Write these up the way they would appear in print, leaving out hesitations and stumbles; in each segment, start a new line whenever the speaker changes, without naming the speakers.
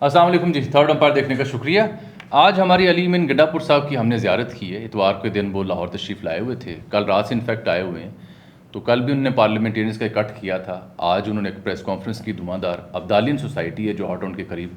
السلام علیکم جی، third umpire دیکھنے کا شکریہ. آج ہماری علی امین گڈا پور صاحب کی ہم نے زیارت کی ہے. اتوار کے دن وہ لاہور تشریف لائے ہوئے تھے، کل رات سے انفیکٹ آئے ہوئے ہیں. تو کل بھی انہوں نے پارلیمنٹیرینس کا اکٹھ کیا تھا. آج انہوں نے ایک پریس کانفرنس کی. دھواں ابدالین سوسائٹی ہے جو ہاٹ ٹاؤن کے قریب،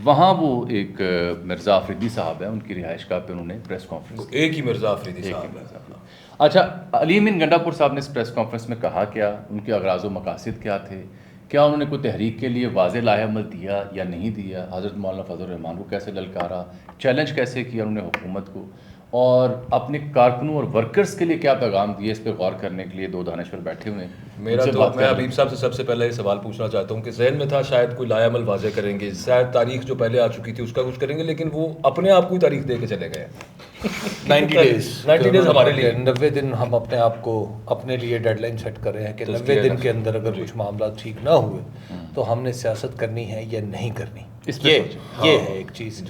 وہاں وہ ایک مرزا آفریدی صاحب ہیں، ان کی رہائش گاہ پہ انہوں نے پریس کانفرنس کی.
ایک ہی مرزا آفریدی صاحب ہے.
اچھا، علی امین گنڈا پور صاحب نے اس پریس کانفرنس میں کہا کیا، ان کے اغراض و مقاصد کیا تھے، کیا انہوں نے کوئی تحریک کے لیے واضح لاہ عمل دیا یا نہیں دیا، حضرت مولانا فضل الرحمان کو کیسے للکارا، چیلنج کیسے کیا انہوں نے حکومت کو، اور اپنے کارکنوں اور ورکرز کے لیے کیا پیغام دیے، اس پہ غور کرنے کے لیے دو دانشور بیٹھے ہوئے ہیں.
میرا تو میں حبیب صاحب سے سب سے پہلے یہ سوال پوچھنا چاہتا ہوں کہ ذہن میں تھا شاید کوئی لاہ عمل واضح کریں گے، شاید تاریخ جو پہلے آ چکی تھی اس کا کچھ کریں گے، لیکن وہ اپنے آپ کو ہی تاریخ دے کے چلے گئے.
90
ڈیز ہمارے لیے
90 دن ہم اپنے آپ کو اپنے لیے ڈیڈ لائن سیٹ کر رہے ہیں کہ 90 دن کے اندر اگر کچھ معاملات ٹھیک نہ ہوئے تو ہم نے سیاست کرنی ہے یا نہیں کرنی. یہ ہے ایک چیز.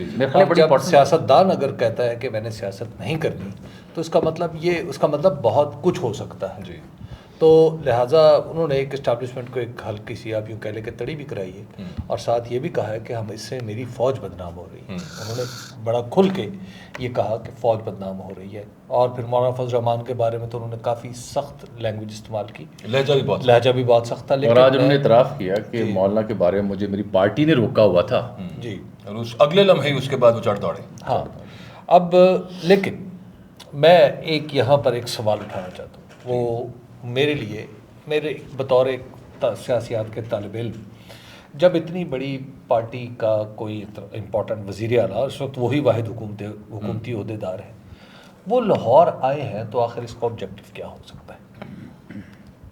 جب سیاست دان اگر کہتا ہے کہ میں نے سیاست نہیں کرنی تو اس کا مطلب بہت کچھ ہو سکتا ہے.
جی.
تو لہٰذا انہوں نے ایک اسٹیبلشمنٹ کو ایک ہلکی سی آپ یوں کہہ لیں کہ تڑی بھی کرائی ہے، اور ساتھ یہ بھی کہا ہے کہ ہم اس سے میری فوج بدنام ہو رہی ہے. انہوں نے بڑا کھل کے یہ کہا کہ فوج بدنام ہو رہی ہے. اور پھر مولانا فضل الرحمان کے بارے میں تو انہوں نے کافی سخت لینگویج استعمال کی، لہجہ بھی بہت سخت تھا.
اور آج انہوں نے اعتراف کیا کہ مولانا کے بارے میں مجھے میری پارٹی نے روکا ہوا تھا.
جی. اور اگلے لمحے اس کے بعد وہ چڑھ دوڑے.
ہاں. اب لیکن میں ایک یہاں پر ایک سوال اٹھانا چاہتا ہوں. وہ میرے بطور ایک سیاسیات کے طالب علم، جب اتنی بڑی پارٹی کا کوئی امپورٹنٹ وزیر اعلیٰ، اس وقت وہی واحد حکومتی عہدیدار ہیں، وہ لاہور آئے ہیں، تو آخر اس کا آبجیکٹو کیا ہو سکتا ہے؟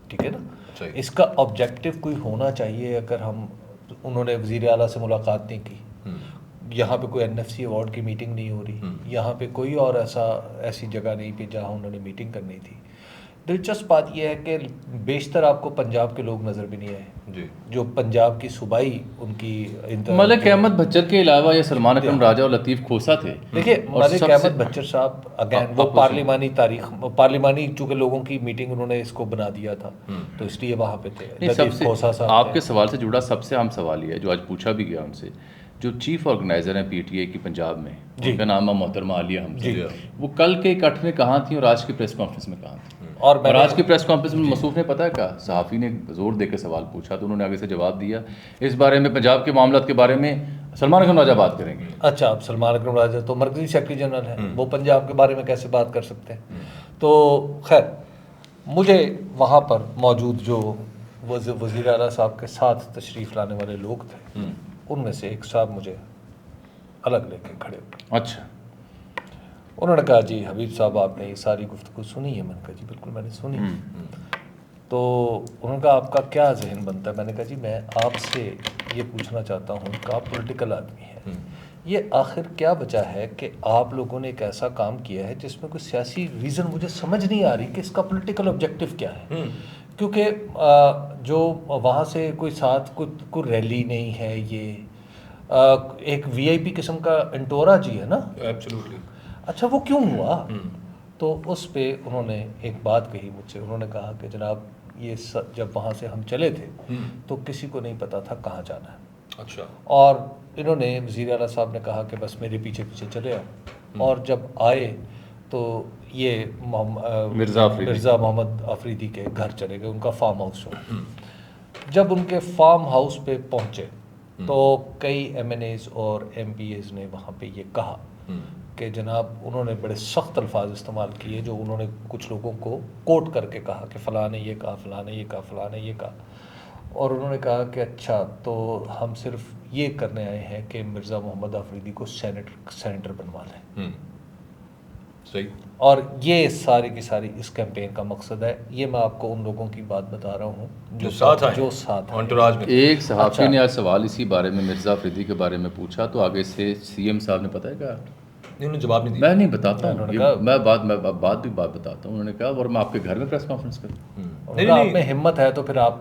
ٹھیک ہے نا. اس کا آبجیکٹو کوئی ہونا چاہیے. اگر انہوں نے وزیر اعلیٰ سے ملاقات نہیں کی، یہاں پہ کوئی NFC ایوارڈ کی میٹنگ نہیں ہو رہی، یہاں پہ کوئی اور ایسی جگہ نہیں پہ جہاں انہوں نے میٹنگ کرنی تھی. دلچسپ بات یہ ہے کہ بیشتر آپ کو پنجاب کے لوگ نظر بھی نہیں آئے.
جی.
جو پنجاب کی صوبائی ان کی
ملک احمد بچر کے علاوہ یہ سلمان اکرم راجہ اور لطیف کھوسا تھے.
دیکھیے ملک احمد بچر صاحب اگین وہ پارلیمانی چونکہ لوگوں کی میٹنگ انہوں نے اس کو بنا دیا تھا تو اس لیے وہاں پہ تھے. لطیف کھوسا صاحب
آپ کے سوال سے جڑا سب سے اہم سوال یہ ہے جو آج پوچھا بھی گیا ان سے، جو چیف آرگنائزر ہیں PTI کی پنجاب میں، ان کا نام ہے محترمہ عالیہ حمزہ، وہ کل کے اکٹھ میں کہاں تھیں اور آج کی پریس کانفرنس میں کہاں تھیں؟ اور آج کی پریس کانفرنس میں مصروف نے پتہ ہے کہا، صحافی نے زور دے کے سوال پوچھا تو انہوں نے آگے سے جواب دیا اس بارے میں، پنجاب کے معاملات کے بارے میں سلمان اکرم راجہ بات کریں گے.
اچھا، اب سلمان اکرم راجہ تو مرکزی سیکرٹری جنرل ہیں، وہ پنجاب کے بارے میں کیسے بات کر سکتے ہیں؟ تو خیر، مجھے وہاں پر موجود جو وزیر اعلیٰ صاحب کے ساتھ تشریف لانے والے لوگ تھے، ان میں سے ایک صاحب مجھے الگ لے کے کھڑے ہوئے.
اچھا.
انہوں نے کہا جی حبیب صاحب آپ نے یہ ساری گفتگو سنی ہے؟ میں نے کہا جی بالکل میں نے سنی. تو انہوں نے کہا آپ کا کیا ذہن بنتا ہے؟ میں نے کہا جی میں آپ سے یہ پوچھنا چاہتا ہوں کہ آپ پولیٹیکل آدمی ہیں، یہ آخر کیا بچا ہے کہ آپ لوگوں نے ایک ایسا کام کیا ہے جس میں کوئی سیاسی ریزن مجھے سمجھ نہیں آ رہی کہ اس کا پولیٹیکل آبجیکٹو کیا ہے. کیونکہ جو وہاں سے کوئی ساتھ کوئی ریلی نہیں ہے، یہ ایک VIP قسم کا انٹورا جی ہے نا.
ایبسلیوٹلی.
اچھا وہ کیوں ہوا؟ تو اس پہ انہوں نے ایک بات کہی مجھ سے. انہوں نے کہا کہ جناب یہ جب وہاں سے ہم چلے تھے تو کسی کو نہیں پتا تھا کہاں جانا ہے.
اچھا.
اور انہوں نے وزیر اعلیٰ صاحب نے کہا کہ بس میرے پیچھے پیچھے چلے آؤ. اور جب آئے تو یہ مرزا محمد آفریدی کے گھر چلے گئے، ان کا فارم ہاؤس ہو. جب ان کے فارم ہاؤس پہ پہنچے تو کئی MNAs اور MPAs نے وہاں پہ یہ کہا کہ جناب انہوں نے بڑے سخت الفاظ استعمال کیے، جو انہوں نے کچھ لوگوں کو کوٹ کر کے کہا کہ فلاں نے یہ کہا، فلاں نے یہ کہا، فلاں نے یہ کہا. اور انہوں نے کہا کہ اچھا تو ہم صرف یہ کرنے آئے ہیں کہ مرزا محمد آفریدی کو سینیٹر بنوا لیں.
صحیح.
اور یہ ساری کی ساری اس کیمپین کا مقصد ہے. یہ میں آپ کو ان لوگوں کی بات بتا رہا ہوں جو ساتھ ہیں.
ایک صحافی نے آج سوال اسی بارے میں مرزا آفریدی کے بارے میں پوچھا تو آگے سے CM صاحب نے پتہ ہے کہا،
انہوں نے جواب نہیں دیا.
میں نہیں بتاتا ہوں، میں بات بھی بتاتا ہوں. انہوں نے کہا اور میں آپ کے گھر میں پریس کانفرنس کروں.
آپ میں ہمت ہے تو پھر آپ،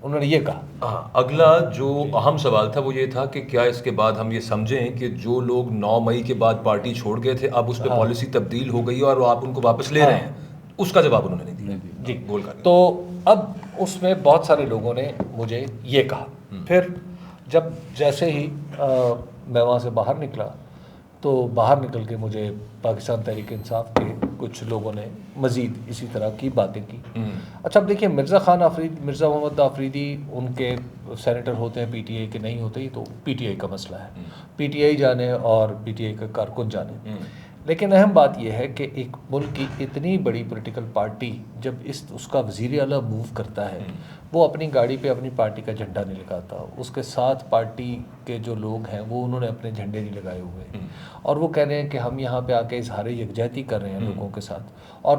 انہوں نے یہ کہا.
ہاں. اگلا جو اہم سوال تھا وہ یہ تھا کہ کیا اس کے بعد ہم یہ سمجھیں کہ جو لوگ 9 مئی کے بعد پارٹی چھوڑ گئے تھے اب اس پہ پالیسی تبدیل ہو گئی اور آپ ان کو واپس لے رہے ہیں؟ اس کا جواب انہوں نے نہیں دیا.
جی
بول کر
تو اب اس میں بہت سارے لوگوں نے مجھے یہ کہا. پھر جب جیسے ہی میں وہاں سے باہر نکلا تو باہر نکل کے مجھے پاکستان تحریک انصاف کے کچھ لوگوں نے مزید اسی طرح کی باتیں کی. اچھا اب دیکھیے مرزا محمد آفریدی ان کے سینیٹر ہوتے ہیں پی ٹی آئی کے نہیں ہوتے، یہ تو پی ٹی آئی کا مسئلہ ہے، پی ٹی آئی جانے اور پی ٹی آئی کا کارکن جانے. لیکن اہم بات یہ ہے کہ ایک ملک کی اتنی بڑی پولیٹیکل پارٹی جب اس کا وزیر اعلیٰ موو کرتا ہے، وہ اپنی گاڑی پہ اپنی پارٹی کا جھنڈا نہیں لگاتا، اس کے ساتھ پارٹی کے جو لوگ ہیں وہ انہوں نے اپنے جھنڈے نہیں لگائے ہوئے، اور وہ کہہ رہے ہیں کہ ہم یہاں پہ آ کے اظہار یکجہتی کر رہے ہیں لوگوں کے ساتھ. اور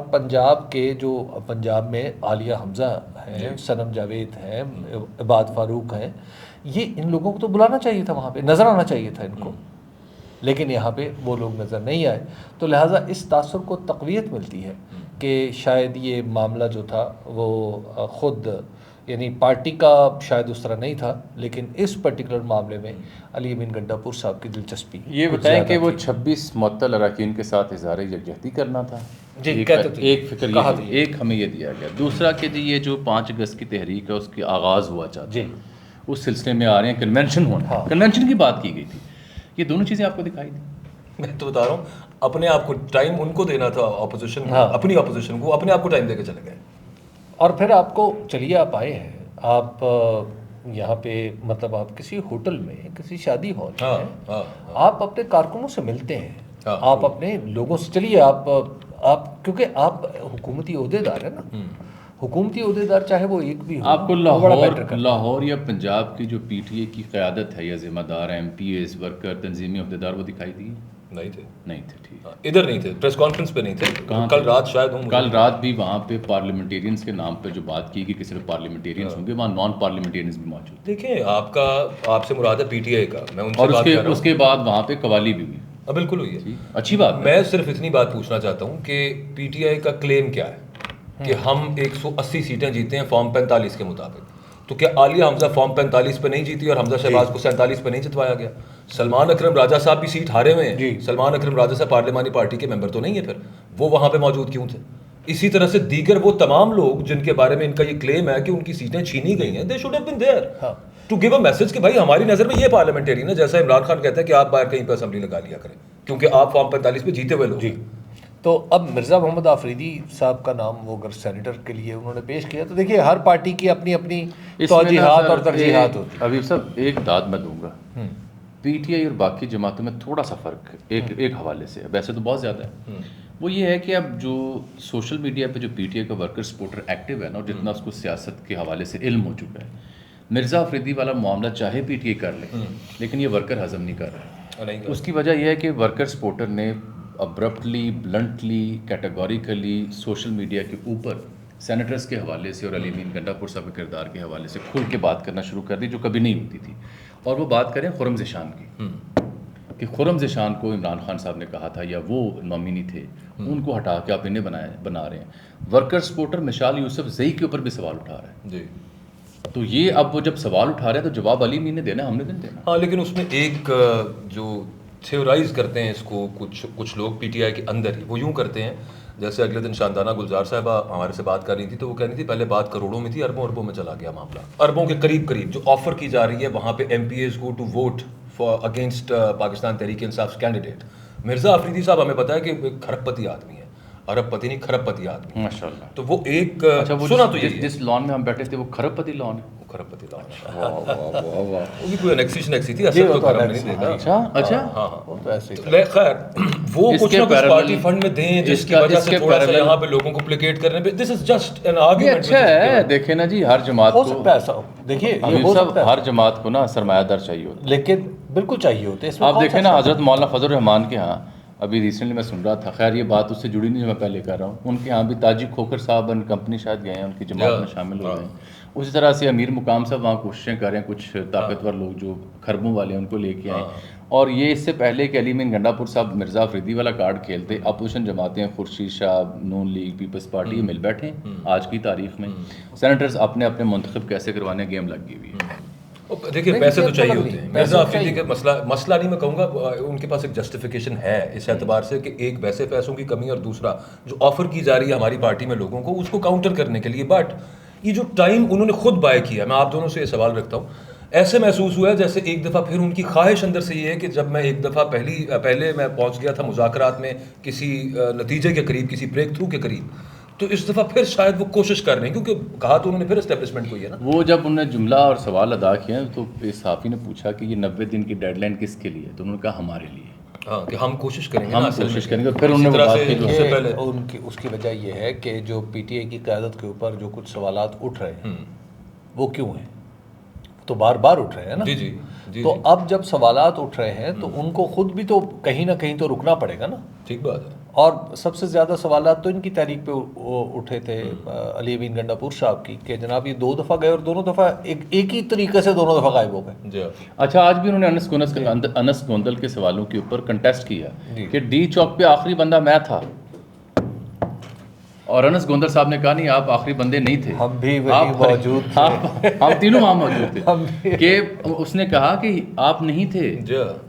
پنجاب میں عالیہ حمزہ ہیں، صنم جاوید ہیں، عباد فاروق ہیں، یہ ان لوگوں کو تو بلانا چاہیے تھا، وہاں پہ نظر آنا چاہیے تھا ان کو، لیکن یہاں پہ وہ لوگ نظر نہیں آئے. تو لہٰذا اس تاثر کو تقویت ملتی ہے کہ شاید یہ معاملہ جو تھا وہ خود یعنی پارٹی کا شاید اس طرح نہیں تھا، لیکن اس پرٹیکولر معاملے میں علی امین گنڈا پور صاحب کی دلچسپی.
یہ بتائیں کہ وہ 26 معطل اراکین کے ساتھ اظہار یکجہتی کرنا تھا
جی،
ایک فکر یہ، ایک ہمیں یہ دیا گیا. دوسرا کہ جی یہ جو 5 اگست کی تحریک ہے اس کی آغاز ہوا چاہتا
جی،
اس سلسلے میں آ رہے ہیں کنونشن ہونا، کنونشن کی بات کی گئی تھی. یہ دونوں چیزیں آپ کو دکھائی دی؟
میں تو بتا رہا ہوں اپنے آپ کو ٹائم ان کو دینا تھا، اپوزیشن کو، اپنی اپوزیشن کو اپنے آپ کو ٹائم دے کے چلے گئے.
اور پھر آپ کو چلیے آپ آئے ہیں، آپ یہاں پہ مطلب آپ کسی ہوٹل میں کسی شادی ہال میں آپ اپنے کارکنوں سے ملتے ہیں، آپ اپنے لوگوں سے، چلیے آپ کیونکہ آپ حکومتی عہدیدار ہیں نا، حکومتی عہدیدار چاہے وہ ایک بھی ہو.
آپ کو لاہور یا پنجاب کی جو پی ٹی اے کی قیادت ہے یا ذمہ دار ایم پی ایز ورکر تنظیمی عہدیدار وہ دکھائی دی؟
نہیں تھے
ٹھیک،
ادھر نہیں تھے، پریس کانفرنس پہ نہیں تھے. کل رات شاید ہوں،
کل رات بھی وہاں پہ پارلیمنٹیرینز کے نام پہ جو بات کی گئی کہ صرف پارلیمنٹیرینز ہوں گے، وہاں نان پارلیمنٹیرینز بھی موجود.
دیکھیں آپ سے مراد ہے پی ٹی آئی کا، میں ان سے
اور
بات کر رہا ہوں.
اس کے بعد وہاں پہ قوالی بھی ہوئی.
بالکل ہوئی ہے،
اچھی بات.
میں صرف اتنی بات پوچھنا چاہتا ہوں کہ پی ٹی آئی کا کلیم کیا ہے کہ ہم 180 سیٹیں جیتے ہیں فارم 45 کے مطابق. تو کیا عالیہ حمزہ فارم 45 پہ نہیں جیتی اور حمزہ شہباز کو 47 پہ نہیں جتوایا گیا؟ سلمان اکرم راجہ صاحب بھی سیٹ ہارے ہوئے ہیں. سلمان اکرم راجہ صاحب پارلیمانی پارٹی کے ممبر تو نہیں ہے، پھر وہ وہاں پہ موجود کیوں تھے؟ اسی طرح سے دیگر وہ تمام لوگ جن کے بارے میں ان کا یہ کلیم ہے کہ ان کی سیٹیں چھینی گئی ہیں، they should have been there to give a message کہ بھائی ہماری نظر میں یہ پارلیمنٹیرین ہے، جیسا عمران خان کہتا ہے کہ آپ باہر کہیں پہ اسمبلی لگا لیا کریں کیونکہ آپ فارم 45 پہ جیتے ہوئے لوگ.
تو اب مرزا محمد آفریدی صاحب کا نام وہ اگر سینیٹر کے لیے انہوں نے پیش کیا تو دیکھیے ہر پارٹی کی اپنی اپنی توجیحات اور ترجیحات ہوتی ہیں.
ابھی صاحب ایک داد میں دوں گا، پی ٹی آئی اور باقی جماعتوں میں تھوڑا سا فرق ایک حوالے سے، ویسے تو بہت زیادہ ہے. وہ یہ ہے کہ اب جو سوشل میڈیا پہ جو پی ٹی آئی کا ورکر سپورٹر ایکٹیو ہے نا، اور جتنا اس کو سیاست کے حوالے سے علم ہو چکا ہے، مرزا آفریدی والا معاملہ چاہے پی ٹی آئی کر لے لیکن یہ ورکر ہضم نہیں کر رہا. اس کی وجہ یہ ہے کہ ورکر سپورٹر نے abruptly, bluntly, categorically social media کے اوپر سینیٹرز کے حوالے سے اور علی امین گنڈا پور صاحب کے کردار کے حوالے سے کھل کے بات کرنا شروع کر دی، جو کبھی نہیں ہوتی تھی. اور وہ بات کریں خرم ذیشان کی کہ خرم ذیشان کو عمران خان صاحب نے کہا تھا یا وہ نامینی تھے، ان کو ہٹا کے آپ انہیں بنا رہے ہیں. ورکر سپورٹر مشال یوسف زئی کے اوپر بھی سوال اٹھا رہا ہے.
جی،
تو یہ اب وہ جب سوال اٹھا رہے ہیں تو جواب علی امین نے دینا، ہم نے نہیں دینا.
ہاں، لیکن اس میں ایک جو تھیورائز کرتے ہیں اس کو کچھ لوگ پی ٹی آئی کے اندر ہی، وہ یوں کرتے ہیں جیسے اگلے دن شاندانہ گلزار صاحبہ ہمارے سے بات کر رہی تھی تو وہ کہہ رہی تھی پہلے بات کروڑوں میں تھی، اربوں میں چلا گیا معاملہ. اربوں کے قریب جو آفر کی جا رہی ہے وہاں پہ ایم پی ایز کو to vote for against Pakistan Tehreek Insaf candidate. Mirza Afridi صاحب ہمیں پتا ہے کہ ایک کھرب پتی آدمی ہے، ارب پتی نہیں کھرب پتی آدمی.
ماشاء اللہ.
تو وہ ایک
سنا تو جس لان میں ہم بیٹھے تھے وہ کھرب پتی لان ہے.
کھرب پتی لان وہ بھی کوئی انیکسی تھی، اصل تو کھرب میں نہیں دیتا.
اچھا
خیر وہ کچھ نہ کچھ پارٹی فنڈ میں دیں جس کی وجہ سے تھوڑا سا یہاں پہ لوگوں کو پلیکیٹ کرنے پہ. دس از جسٹ این آرگومنٹ.
اچھا ہے، دیکھیں نا جی، ہر جماعت
ہو سکتا ہے ایسا، دیکھیے
ہر جماعت کو نا سرمایہ دار چاہیے ہوتا ہے،
لیکن بالکل چاہیے ہوتے ہیں.
آپ دیکھیں نا حضرت مولانا فضل الرحمان کے ہاں ابھی ریسنٹلی میں سن رہا تھا، خیر یہ بات اس سے جڑی نہیں جو میں پہلے کر رہا ہوں، ان کے ہاں بھی تاجی کھوکر صاحب ان کمپنی شاید گئے ہیں، ان کی جماعت میں شامل ہو گئے ہیں. اسی طرح سے امیر مقام صاحب وہاں کوششیں کر رہے ہیں، کچھ طاقتور لوگ جو کھربوں والے ہیں ان کو لے کے آئیں. اور یہ اس سے پہلے کہ علی امین گنڈا پور صاحب مرزا آفریدی والا کارڈ کھیلتے، اپوزیشن جماعتیں خورشید شاہ، نون لیگ، پیپلز پارٹی مل بیٹھے آج کی تاریخ میں. سینیٹرز اپنے منتخب کیسے کروانے گیم لگ گئی ہوئی ہے.
دیکھیے پیسے تو چاہیے ہوتے ہیں. مرزا آفریدی کا مسئلہ نہیں، میں کہوں گا ان کے پاس ایک جسٹیفیکیشن ہے اس اعتبار سے کہ ایک ویسے پیسوں کی کمی اور دوسرا جو آفر کی جا رہی ہے ہماری پارٹی میں لوگوں کو اس کو کاؤنٹر کرنے کے لیے. بٹ یہ جو ٹائم انہوں نے خود بائی کیا، میں آپ دونوں سے یہ سوال رکھتا ہوں ایسے محسوس ہوا ہے جیسے ایک دفعہ پھر ان کی خواہش اندر سے یہ ہے کہ جب میں ایک دفعہ پہلے میں پہنچ گیا تھا مذاکرات میں کسی نتیجے کے قریب، کسی بریک تھرو کے قریب، تو اس دفعہ پھر شاید وہ کوشش کر رہے ہیں، کیونکہ کہا تو انہوں نے پھر اسٹیبلشمنٹ کو ہی ہے نا.
وہ جب انہوں نے جملہ اور سوال ادا کیا تو صحافی نے پوچھا کہ یہ 90 دن کی ڈیڈ لائن کس کے لیے، تو انہوں نے کہا ہمارے لیے.
ہاں کہ ہم کوشش کریں گے،
ہم کوشش کریں گے. پھر انہوں نے بات کی
اس سے پہلے
اس کی وجہ یہ ہے کہ جو پی ٹی آئی کی قیادت کے اوپر جو کچھ سوالات اٹھ رہے ہیں وہ کیوں ہیں، تو بار بار اٹھ رہے ہیں نا.
جی
تو اب جب سوالات اٹھ رہے ہیں تو ان کو خود بھی تو کہیں نہ کہیں تو رکنا پڑے گا نا.
ٹھیک بات ہے.
اور سب سے زیادہ سوالات تو ان کی تحریک پہ اٹھے تھے علی امین گنڈا پور صاحب کی، کہ جناب یہ 2 دفعہ گئے اور دونوں دفعہ ایک ہی طریقے سے دونوں دفعہ غائب ہو گئے.
اچھا، آج بھی انہوں نے انس گوندل کے سوالوں کے اوپر کنٹیسٹ کیا کہ ڈی چوک پہ آخری بندہ میں تھا، اور انس گوندل صاحب نے کہا نہیں آپ آخری بندے نہیں تھے،
ہم بھی وہی موجود تھے،
ہم تینوں وہاں موجود تھے. کہ اس نے کہا کہ آپ نہیں تھے،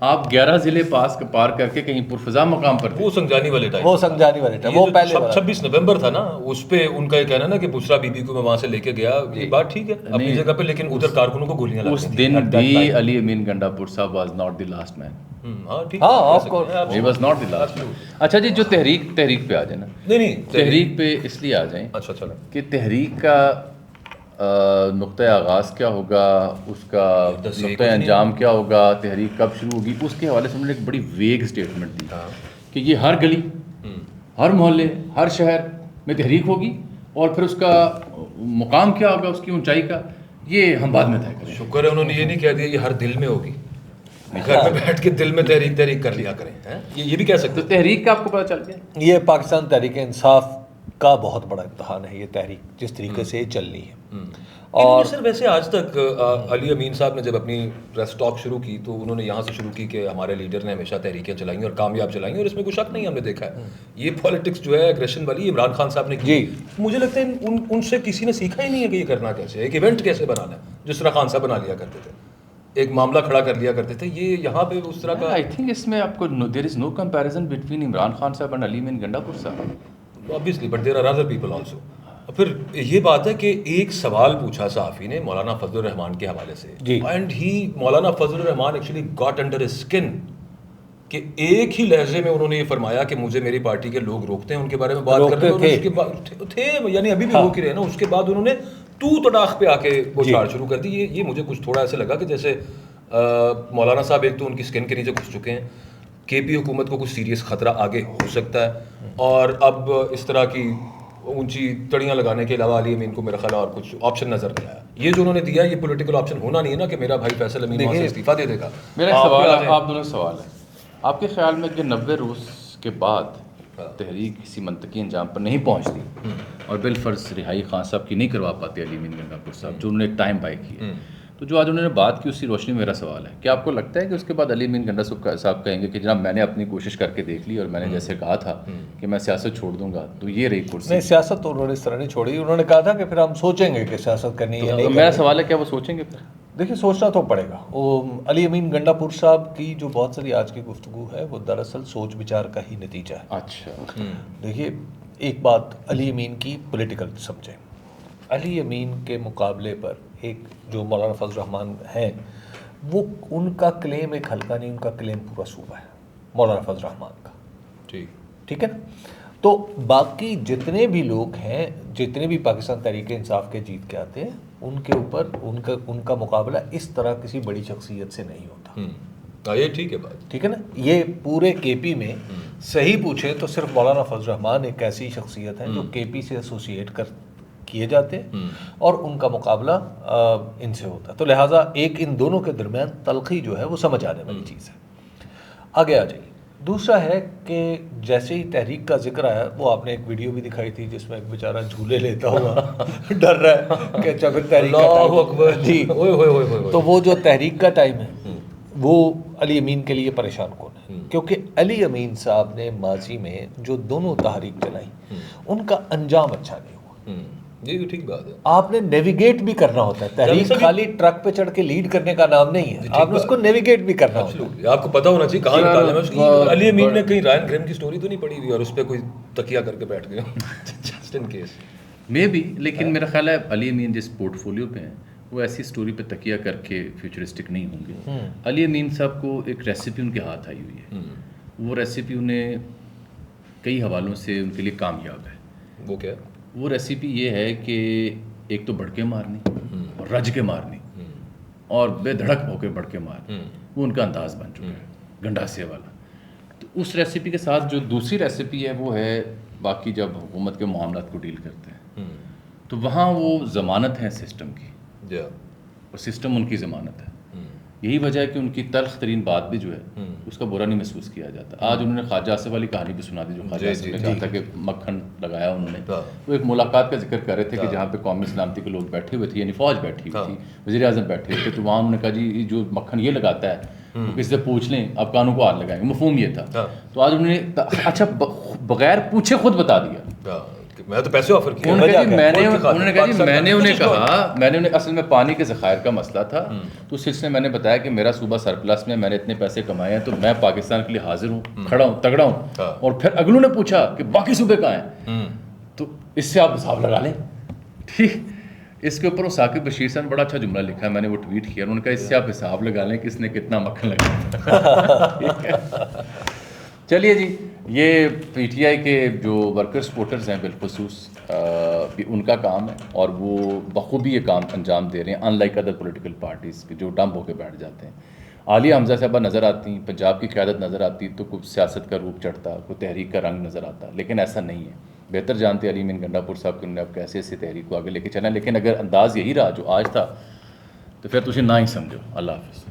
آپ 11 ضلع پار کر کے کہیں پرفضا مقام پر تھے.
وہ سنجانی والے ٹائم،
وہ پہلے
26 نومبر تھا نا، اس پہ ان کا یہ کہنا نا کہ بشرا بی بی کو میں وہاں سے لے کے گیا، یہ بات ٹھیک ہے اپنی جگہ پہ، لیکن ادھر کارکنوں کو گولیاں لگی.
اس دن بھی علی امین گنڈا پور صاحب was not the last man. He was not the last man. اچھا جی، جو تحریک پہ آ جائیں نا،
نہیں
تحریک پہ اس لیے آ جائیں
اچھا چلیں
کہ تحریک کا نقطۂ آغاز کیا ہوگا، اس کا نقطۂ انجام کیا ہوگا، تحریک کب شروع ہوگی، اس کے حوالے سے انہوں نے ایک بڑی ویگ اسٹیٹمنٹ دی کہ یہ ہر گلی، ہر محلے، ہر شہر میں تحریک ہوگی، اور پھر اس کا مقام کیا ہوگا، اس کی اونچائی کا، یہ ہم بعد میں طے کریں.
شکر ہے انہوں نے یہ نہیں کہہ دیا یہ ہر دل میں ہوگی، گھر میں بیٹھ کے دل میں تحریک کر لیا کریں. یہ بھی کہہ سکتے.
تو تحریک کا آپ کو پتہ چل گیا،
یہ پاکستان تحریک انصاف کا بہت بڑا امتحان ہے یہ تحریک جس طریقے سے یہ چلنی ہے.
اور سر ویسے آج تک علی امین صاحب نے جب اپنی پریس ٹاک شروع کی تو انہوں نے یہاں سے شروع کی کہ ہمارے لیڈر نے ہمیشہ تحریکیں چلائیں اور کامیاب چلائیں، اور اس میں کوئی شک نہیں ہم نے دیکھا ہے. یہ پالیٹکس جو ہے ایگریشن والی عمران خان صاحب نے کی. مجھے لگتا ہے ان سے کسی نے سیکھا ہی نہیں ہے کہ یہ کرنا کیسے ہے، ایک ایونٹ کیسے بنانا ہے، جس طرح خان صاحب بنا لیا کرتے تھے، ایک معاملہ کھڑا کر لیا کرتے تھے. یہ یہاں پہ اس طرح کا
آئی تھنک اس میں آپ کو دیر از نو کمپیریزن بٹوین عمران خان صاحب and Ali Amin Gandapur صاحب،
obviously but there are other people also. پھر یہ بات ہے کہ ایک سوال پوچھا صحافی نے مولانا فضل الرحمان کے حوالے سے، and Maulana Fazl ur Rehman actually got under his skin, کہ ایک ہی لہجے میں انہوں نے یہ فرمایا کہ مجھے میری پارٹی کے لوگ روکتے ہیں ان کے بارے میں بات کرنے، اور اس کے بعد تھے یعنی ابھی بھی روک ہی رہے نا، اس کے بعد انہوں نے تو تڑاخ پہ آ کے وہ چھاڑ شروع کر دی. یہ مجھے کچھ تھوڑا ایسے لگا کہ جیسے مولانا صاحب ایک تو ان کی اسکن کے نیچے گھس چکے ہیں، کے پی حکومت کو کچھ سیریس خطرہ آگے ہو سکتا ہے، اور اب اس طرح کی اونچی تڑیاں لگانے کے علاوہ علی امین کو میرا خیال اور کچھ آپشن نظر نہیں آیا. یہ جو انہوں نے دیا یہ پولیٹیکل آپشن ہونا نہیں ہے نا کہ میرا بھائی فیصل امین وہاں سے استعفیٰ دے دے گا.
میرا سوال ہے، آپ دونوں سوال ہے، آپ کے خیال میں کہ 90 روز کے بعد تحریک کسی منطقی انجام پر نہیں پہنچتی اور بالفرض رہائی خان صاحب کی نہیں کروا پاتے علی امین گنڈا پور صاحب، جو انہوں نے ایک ٹائم بائی کیا، تو جو آج انہوں نے بات کی اسی روشنی میں میرا سوال ہے کہ آپ کو لگتا ہے کہ اس کے بعد علی امین گنڈا صاحب کہیں گے کہ جناب میں نے اپنی کوشش کر کے دیکھ لی اور میں نے جیسے کہا تھا کہ میں سیاست چھوڑ دوں گا، تو یہ رہی کرسی؟
نہیں، سیاست تو انہوں نے اس طرح نہیں چھوڑی، انہوں نے کہا تھا کہ پھر ہم سوچیں گے کہ سیاست کرنی ہے.
میرا سوال ہے کیا وہ سوچیں گے؟ پھر
دیکھیے سوچنا تو پڑے گا. وہ علی امین گنڈا پور صاحب کی جو بہت ساری آج کی گفتگو ہے وہ دراصل سوچ بچار کا ہی نتیجہ ہے.
اچھا
دیکھیے ایک بات علی امین کی پولیٹیکل سمجھیں، علی امین کے مقابلے پر ایک جو مولانا فضل الرحمان ہیں، وہ ان کا کلیم ایک ہلکا نہیں، ان کا کلیم پورا صوبہ ہے مولانا فضل الرحمان کا. ٹھیک ہے نا. تو باقی جتنے بھی لوگ ہیں، جتنے بھی پاکستان تحریک انصاف کے جیت کے آتے ہیں، ان کے اوپر ان کا مقابلہ اس طرح کسی بڑی شخصیت سے نہیں ہوتا.
یہ ٹھیک ہے بات،
ٹھیک ہے نا. یہ پورے کے پی میں صحیح پوچھیں تو صرف مولانا فضل الرحمان ایک ایسی شخصیت ہے جو کے پی سے ایسوسیٹ کیے جاتے ہیں اور ان کا مقابلہ ان سے ہوتا ہے. تو لہٰذا ایک ان دونوں کے درمیان تلخی جو ہے وہ سمجھ آنے والی چیز ہے. آگے آ جائیے. دوسرا ہے کہ جیسے ہی تحریک کا ذکر آیا، وہ آپ نے ایک ویڈیو بھی دکھائی تھی جس میں ایک بیچارہ جھولے لیتا ہوا ڈر رہا ہے کہ اچھا پھر تحریک کا جی، تو وہ جو تحریک کا ٹائم ہے وہ علی امین کے لیے پریشان کون ہے، کیونکہ علی امین صاحب نے ماضی میں جو دونوں تحریک چلائیں ان کا انجام اچھا نہیں ہوا.
جی ٹھیک بات ہے.
آپ نے نیویگیٹ بھی کرنا ہوتا ہے. تحریک خالی ٹرک پہ چڑھ کے لیڈ کرنے کا نام نہیں ہے، آپ نے اس کو نیویگیٹ بھی کرنا ہوتا ہے.
آپ کو پتا ہونا چاہیے کہاں نکالنا ہے اس کی. علی امین نے کہیں رائن گریم کی سٹوری تو نہیں پڑھی ہوئی اور اس پہ کوئی تکیہ کر کے بیٹھ گیا just in case
maybe. لیکن میرا خیال ہے علی امین جس پورٹ فولیو پہ ہیں وہ ایسی سٹوری پہ تکیہ کر کے فیوچرسٹک نہیں ہوں گے. علی امین صاحب کو ایک ریسیپی ان کے ہاتھ آئی ہوئی ہے, وہ ریسیپی انہیں کئی حوالوں سے ان کے لیے کامیاب ہے.
وہ کیا؟
وہ ریسیپی یہ ہے کہ ایک تو بڑھ کے مارنی اور رج کے مارنی اور بے دھڑک ہو کے بڑھ کے مارنی, وہ ان کا انداز بن چکا ہے گنڈاسے والا. تو اس ریسیپی کے ساتھ جو دوسری ریسیپی ہے وہ ہے باقی جب حکومت کے معاملات کو ڈیل کرتے ہیں تو وہاں وہ ضمانت ہے سسٹم کی, اور سسٹم ان کی ضمانت ہے. یہی وجہ ہے کہ ان کی تلخ ترین بات بھی جو ہے اس کا برا نہیں محسوس کیا جاتا. آج انہوں نے خواجہ آصف والی کہانی بھی سنا دی, جو خواجہ آصف نے کہا تھا کہ مکھن لگایا انہوں نے. وہ ایک ملاقات کا ذکر کر رہے تھے کہ جہاں پہ قومی سلامتی کے لوگ بیٹھے ہوئے تھے, یعنی فوج بیٹھی ہوئی تھی, وزیر اعظم بیٹھے ہوئے تھے, تو وہاں انہوں نے کہا جی جو مکھن یہ لگاتا ہے وہ کسی سے پوچھ لیں, آپ کانوں کو ہاتھ لگائیں گے. مفہوم یہ تھا. تو آج انہوں نے اچھا بغیر پوچھے خود بتا دیا,
میں تو پیسے آفر کیا.
انہوں نے کہا جی میں نے انہیں کہا, میں نے انہیں اصل میں پانی کے ذخائر کا مسئلہ تھا, تو اس سلسلے میں نے بتایا کہ میرا صوبہ سرپلس میں نے اتنے پیسے کمائے ہیں تو میں پاکستان کے لیے حاضر ہوں, کھڑا ہوں, تگڑا ہوں. اور پھر اگلوں نے پوچھا کہ باقی صوبے کہاں ہیں, تو اس سے آپ حساب لگا لیں. ٹھیک, اس کے اوپر وہ ثاقب بشیر صاحب نے بڑا اچھا جملہ لکھا ہے, میں نے وہ ٹویٹ کیا. انہوں نے کہا اس سے آپ حساب لگا لیں کہ اس نے کتنا مکھن لگایا. چلیے جی, یہ پی ٹی آئی کے جو ورکر سپورٹرز ہیں بالخصوص ان کا کام ہے, اور وہ بخوبی یہ کام انجام دے رہے ہیں, in like other political parties کے جو ڈمپ ہو کے بیٹھ جاتے ہیں. عالیہ حمزہ صاحبہ نظر آتی ہیں, پنجاب کی قیادت نظر آتی تو کوئی سیاست کا روپ چڑھتا, کوئی تحریک کا رنگ نظر آتا, لیکن ایسا نہیں ہے. بہتر جانتے علی امین گنڈا پور صاحب کہ انہوں نے اب کیسے اس تحریک کو آگے لے کے چلیں, لیکن اگر انداز یہی رہا جو آج تھا تو پھر تجھے نہ ہی سمجھو. اللہ حافظ.